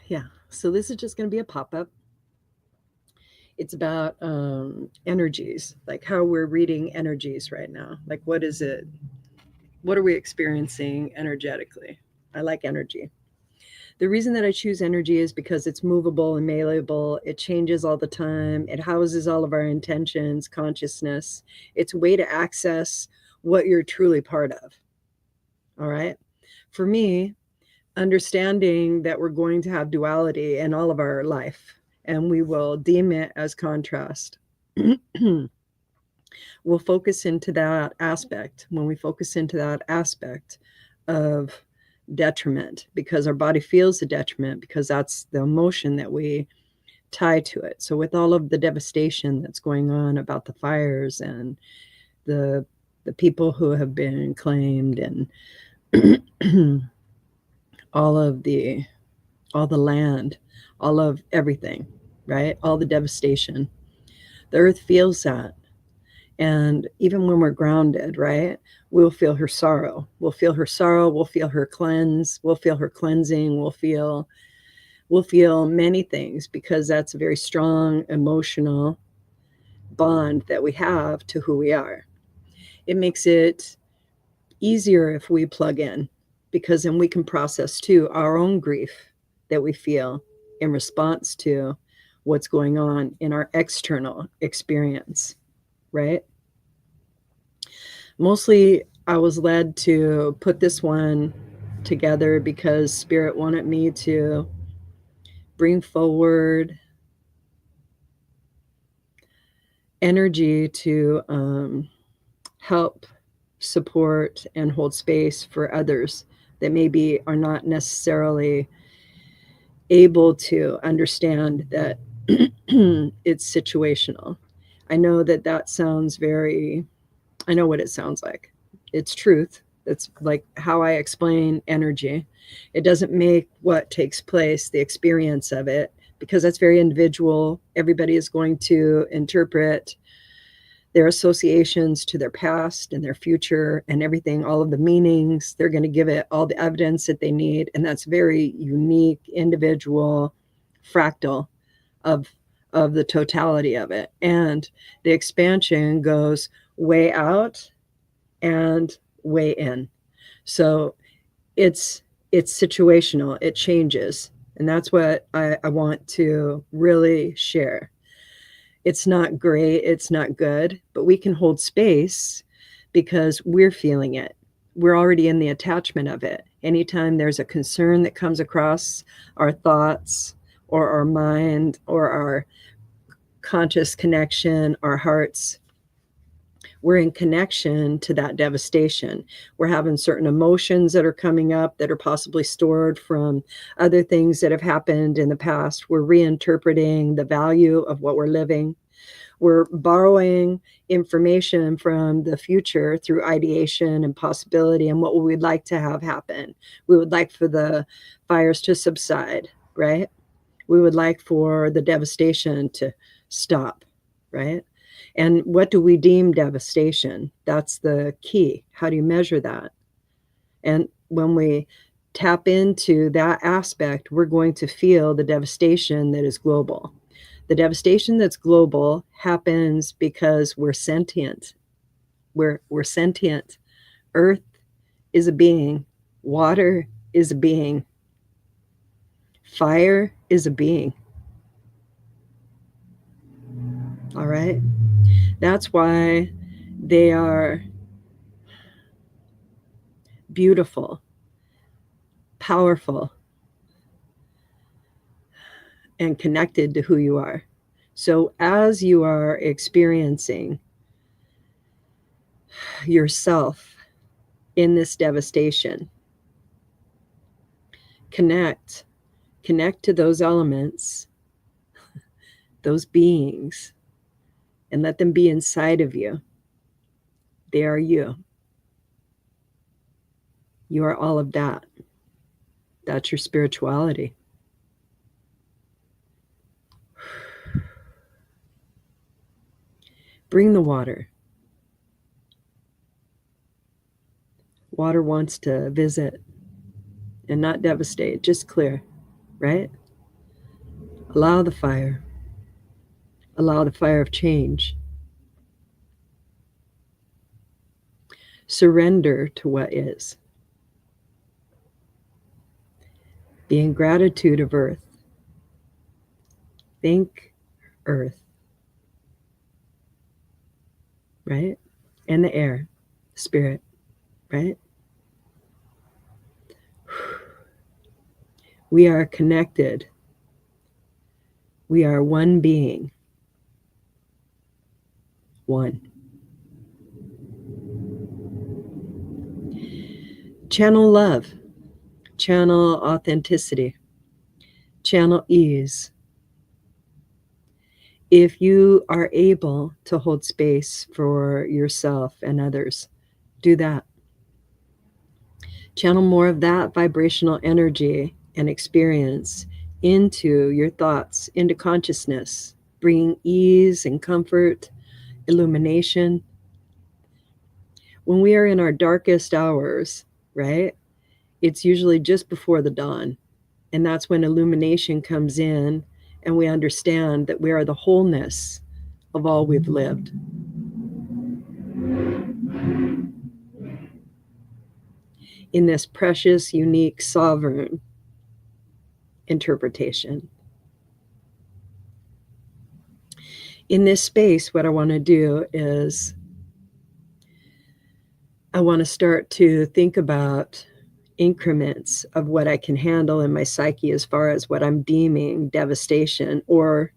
Yeah. So this is just going to be a pop-up. It's about energies, like how we're reading energies right now. Like, what is it? What are we experiencing energetically? I like energy. The reason that I choose energy is because it's movable and malleable. It changes all the time. It houses all of our intentions, consciousness. It's a way to access what you're truly part of. All right. For me, understanding that we're going to have duality in all of our life and we will deem it as contrast. We'll focus into that aspect. When we focus into that aspect of detriment, because our body feels the detriment, because that's the emotion that we tie to it. So with all of the devastation that's going on about the fires and the the people who have been claimed and all of the all the land, all of everything, right? All the devastation. The earth feels that. And even when we're grounded, right, we'll feel her sorrow. We'll feel her sorrow. We'll feel her cleanse. We'll feel her cleansing. We'll feel many things because that's a very strong emotional bond that we have to who we are. It makes it easier if we plug in because then we can process too our own grief that we feel in response to what's going on in our external experience, right? Mostly I was led to put this one together because Spirit wanted me to bring forward energy to help support and hold space for others that maybe are not necessarily able to understand that it's situational. I know that that sounds very, I know what it sounds like. It's truth. It's like how I explain energy. It doesn't make what takes place, the experience of it, because that's very individual. Everybody is going to interpret their associations to their past and their future and everything, all of the meanings. They're going to give it all the evidence that they need. And that's very unique, individual, fractal of the totality of it. And the expansion goes way out and way in. So it's situational, it changes. And that's what I want to really share. It's not great, it's not good, but we can hold space because we're feeling it. We're already in the attachment of it. Anytime there's a concern that comes across our thoughts or our mind or our conscious connection, our hearts, we're in connection to that devastation. We're having certain emotions that are coming up that are possibly stored from other things that have happened in the past. We're reinterpreting the value of what we're living. We're borrowing information from the future through ideation and possibility and what we'd like to have happen. We would like for the fires to subside, right? We would like for the devastation to stop, right? And what do we deem devastation? That's the key. How do you measure that? And when we tap into that aspect, we're going to feel the devastation that is global. The devastation that's global happens because we're sentient. We're sentient. Earth is a being. Water is a being. Fire is a being. All right? That's why they are beautiful, powerful, and connected to who you are. So as you are experiencing yourself in this devastation, connect to those elements, those beings, and let them be inside of you. They are you. You are all of that. That's your spirituality. Bring the water. Water wants to visit and not devastate, just clear. right? Allow the fire. Allow the fire of change. Surrender to what is. Be in gratitude of Earth. Thank Earth, right? And the air, spirit, right? We are connected. We are one being. One. Channel love. Channel authenticity. Channel ease. If you are able to hold space for yourself and others, do that. Channel more of that vibrational energy and experience into your thoughts, into consciousness, bringing ease and comfort, illumination. When we are in our darkest hours, right, it's usually just before the dawn. And that's when illumination comes in and we understand that we are the wholeness of all we've lived. In this precious, unique, sovereign interpretation. In this space, what I want to do is I want to start to think about increments of what I can handle in my psyche as far as what I'm deeming devastation, or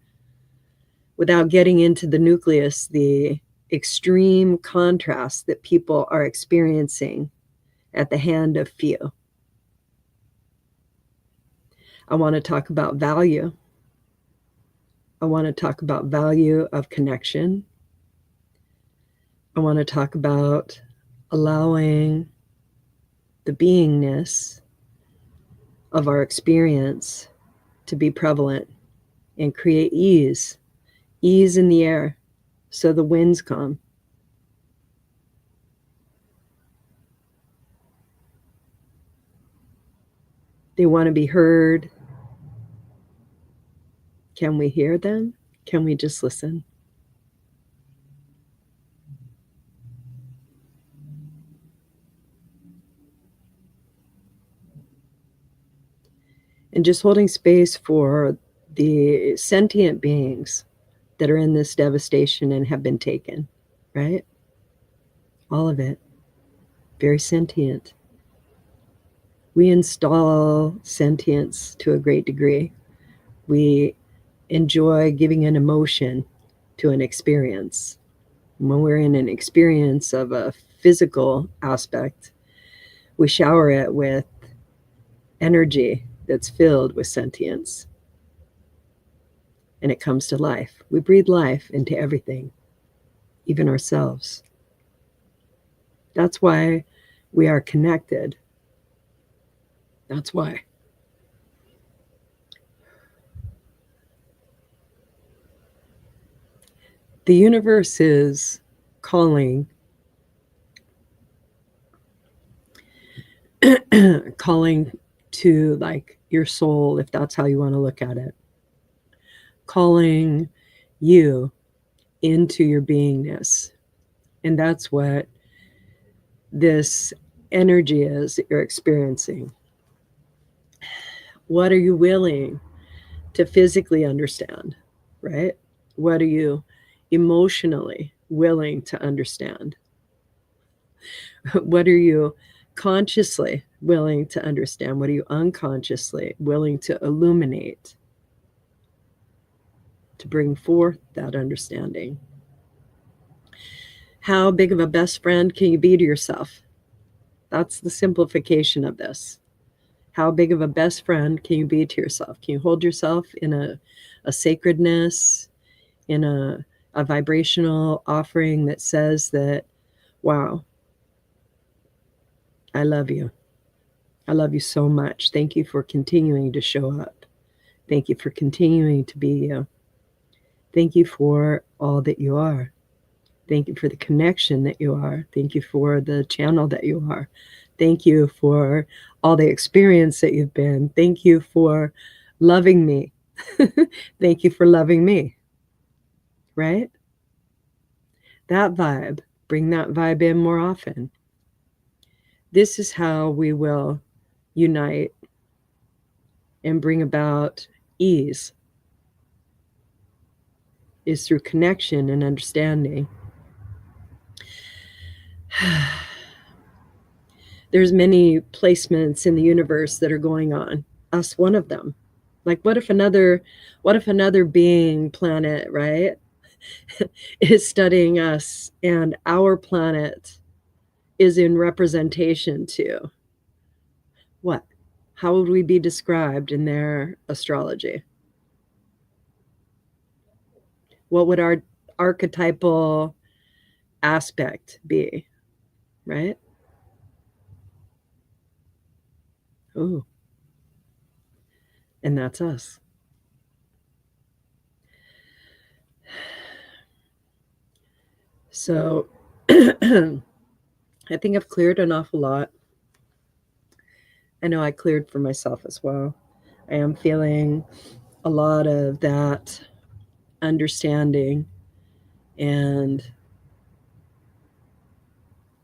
without getting into the nucleus, the extreme contrast that people are experiencing at the hand of few. I want to talk about value. I want to talk about value of connection. I want to talk about allowing the beingness of our experience to be prevalent and create ease in the air so the winds come. They want to be heard. Can we hear them? Can we just listen? And just holding space for the sentient beings that are in this devastation and have been taken, right? All of it. Very sentient. We install sentience to a great degree. We enjoy giving an emotion to an experience. When we're in an experience of a physical aspect, we shower it with energy that's filled with sentience. And it comes to life. We breathe life into everything, even ourselves. That's why we are connected. That's why. The universe is calling to, like, your soul, if that's how you want to look at it, calling you into your beingness. And that's what this energy is that you're experiencing. What are you willing to physically understand, right? What are you emotionally willing to understand? What are you consciously willing to understand? What are you unconsciously willing to illuminate, to bring forth that understanding? How big of a best friend can you be to yourself? That's the simplification of this. How big of a best friend can you be to yourself? Can you hold yourself in a sacredness, in a vibrational offering that says that, wow, I love you. I love you so much. Thank you for continuing to show up. Thank you for continuing to be you. Thank you for all that you are. Thank you for the connection that you are. Thank you for the channel that you are. Thank you for all the experience that you've been. Thank you for loving me. Thank you for loving me, right? That vibe, bring that vibe in more often. This is how we will unite and bring about ease, is through connection and understanding. There's many placements in the universe that are going on, us one of them. Like what if another being planet, right, is studying us and our planet is in representation to what? How would we be described in their astrology? What would our archetypal aspect be, right? Oh, and that's us. So I think I've cleared an awful lot. I know I cleared for myself as well. I am feeling a lot of that understanding, and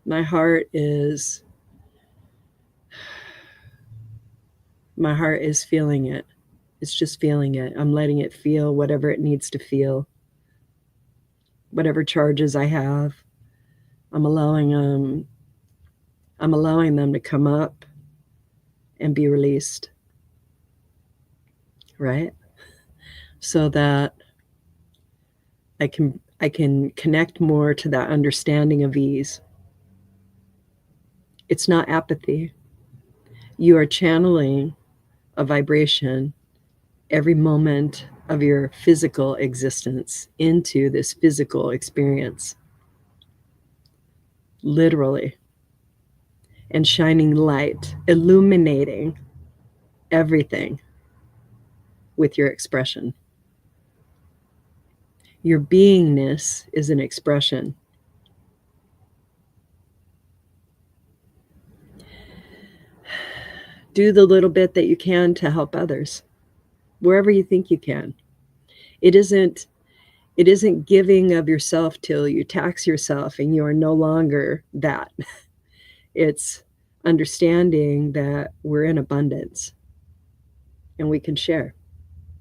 my heart is feeling it. It's just feeling it. I'm letting it feel whatever it needs to feel. Whatever charges I have, I'm allowing them to come up and be released, right? So that I can connect more to that understanding of ease. It's not apathy. You are channeling a vibration every moment of your physical existence into this physical experience, literally, and shining light, illuminating everything with your expression. Your beingness is an expression. Do the little bit that you can to help others, wherever you think you can. It isn't giving of yourself till you tax yourself and you are no longer that. It's understanding that we're in abundance and we can share.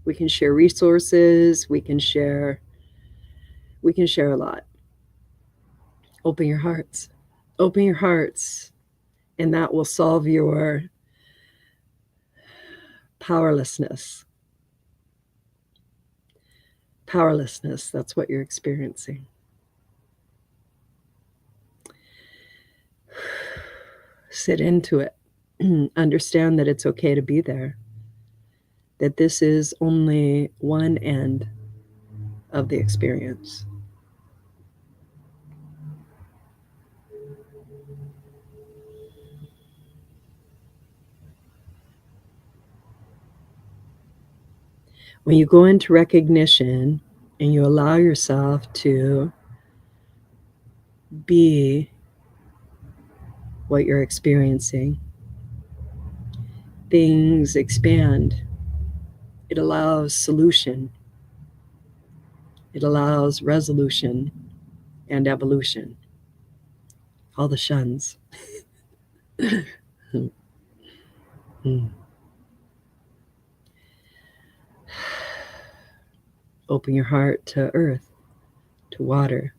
We can share resources, we can share a lot. Open your hearts. Open your hearts, and that will solve your powerlessness. Powerlessness, that's what you're experiencing. Sit into it. Understand that it's okay to be there. That this is only one end of the experience. When you go into recognition and you allow yourself to be what you're experiencing, things expand. It allows solution. It allows resolution and evolution. All the shuns. Open your heart to earth, to water,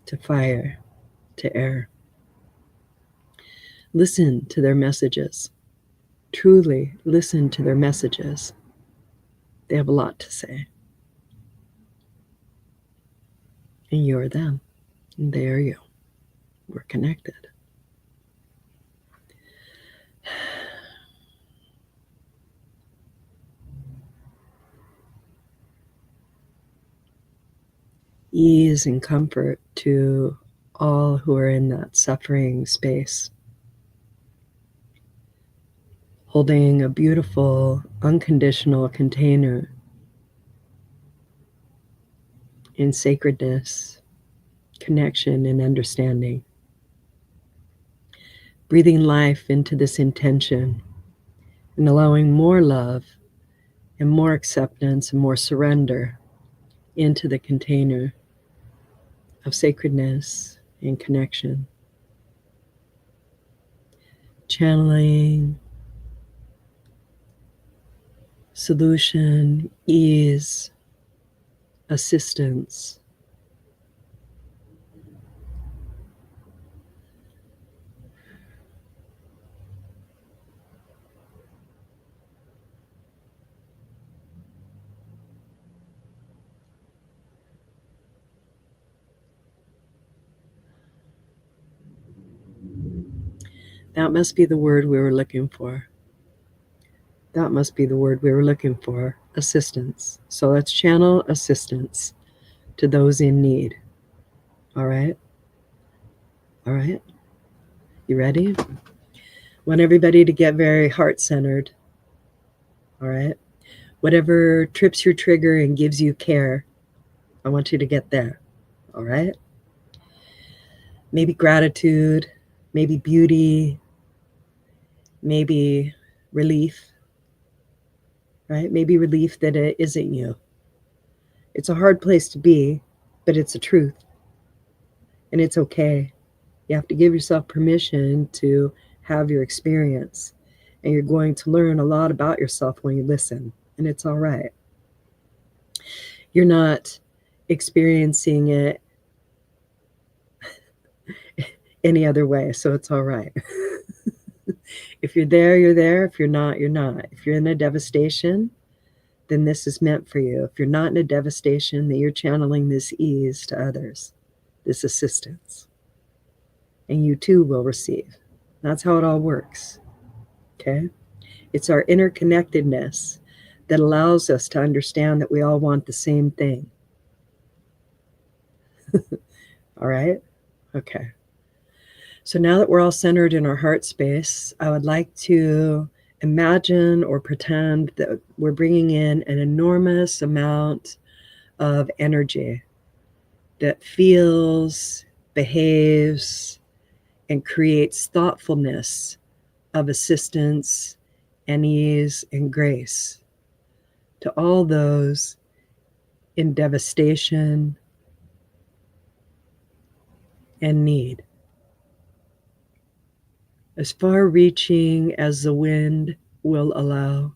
to fire, to air. Listen to their messages. Truly listen to their messages. They have a lot to say. And you're them. And they are you. We're connected. Ease and comfort to all who are in that suffering space. Holding a beautiful, unconditional container in sacredness, connection, and understanding. Breathing life into this intention and allowing more love and more acceptance and more surrender into the container of sacredness and connection. Channeling, solution, ease, assistance. That must be the word we were looking for. That must be the word we were looking for. Assistance. So let's channel assistance to those in need. All right? All right? You ready? I want everybody to get very heart-centered. All right? Whatever trips your trigger and gives you care, I want you to get there. All right? Maybe gratitude, maybe beauty, maybe relief, right? Maybe relief that it isn't you. It's a hard place to be, but it's a truth. And it's okay. You have to give yourself permission to have your experience. And you're going to learn a lot about yourself when you listen. And it's all right. You're not experiencing it any other way. So it's all right. If you're there, you're there. If you're not, you're not. If you're in a devastation, then this is meant for you. If you're not in a devastation, then you're channeling this ease to others, this assistance. And you too will receive. That's how it all works. Okay? It's our interconnectedness that allows us to understand that we all want the same thing. All right? Okay. So now that we're all centered in our heart space, I would like to imagine or pretend that we're bringing in an enormous amount of energy that feels, behaves, and creates thoughtfulness of assistance and ease and grace to all those in devastation and need. As far reaching as the wind will allow.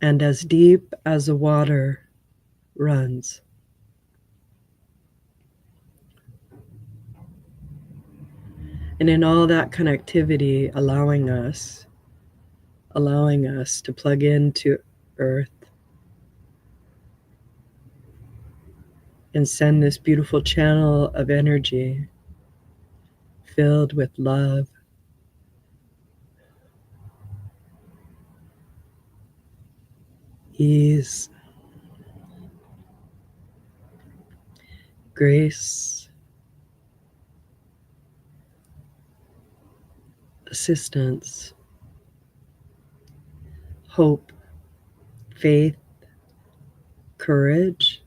And as deep as the water runs. And in all that connectivity, allowing us to plug into Earth and send this beautiful channel of energy filled with love, ease, grace, assistance, hope, faith, courage,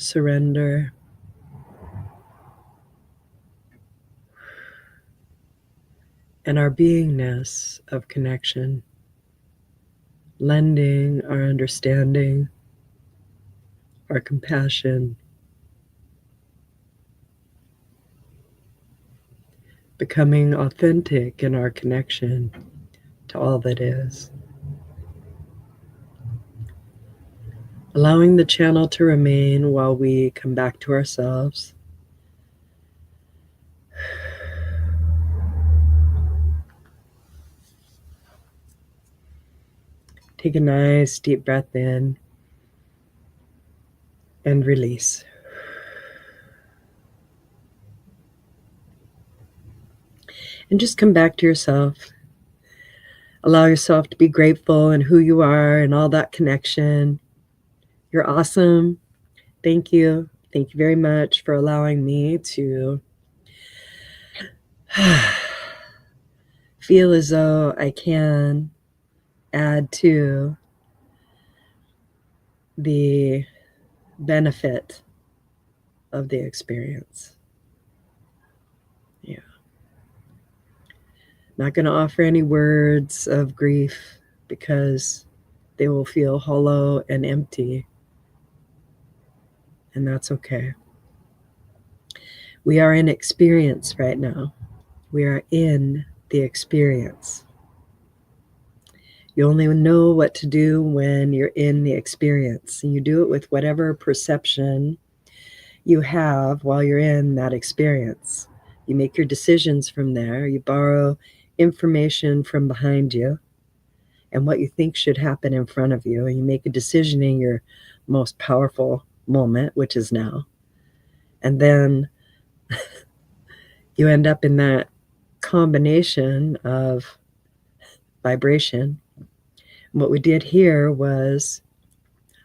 surrender, and our beingness of connection, lending our understanding, our compassion, becoming authentic in our connection to all that is. Allowing the channel to remain while we come back to ourselves. Take a nice deep breath in and release. And just come back to yourself. Allow yourself to be grateful in who you are and all that connection. You're awesome. Thank you. Thank you very much for allowing me to feel as though I can add to the benefit of the experience. Yeah. Not going to offer any words of grief because they will feel hollow and empty, and that's okay. We are in experience right now. We are in the experience. You only know what to do when you're in the experience, and you do it with whatever perception you have while you're in that experience. You make your decisions from there. You borrow information from behind you and what you think should happen in front of you, and you make a decision in your most powerful moment, which is now. And then you end up in that combination of vibration. And what we did here was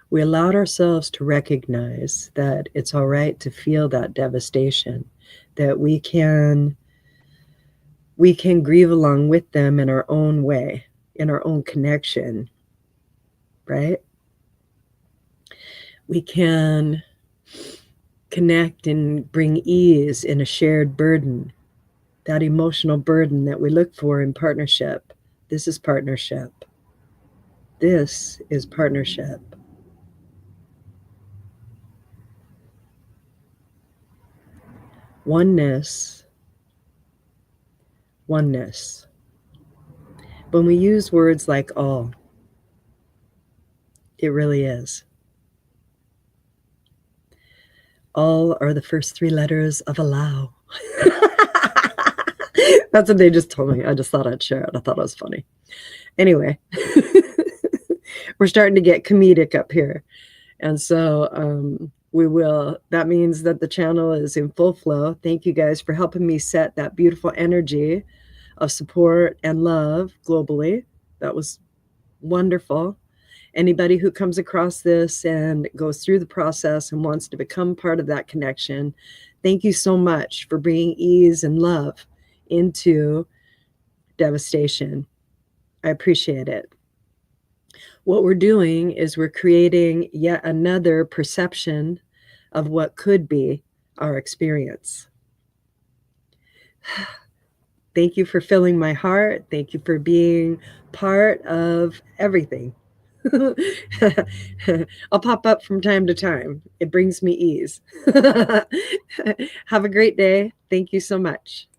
we allowed ourselves to recognize that it's all right to feel that devastation, that we can grieve along with them in our own way, in our own connection, right? We can connect and bring ease in a shared burden, that emotional burden that we look for in partnership. This is partnership. This is partnership. Oneness. Oneness. When we use words like all, it really is. All are the first three letters of allow. That's what they just told me. I just thought I'd share it. I thought it was funny. Anyway, we're starting to get comedic up here. And so that means that the channel is in full flow. Thank you guys for helping me set that beautiful energy of support and love globally. That was wonderful. Anybody who comes across this and goes through the process and wants to become part of that connection, thank you so much for bringing ease and love into devastation. I appreciate it. What we're doing is we're creating yet another perception of what could be our experience. Thank you for filling my heart. Thank you for being part of everything. I'll pop up from time to time. It brings me ease. Have a great day. Thank you so much.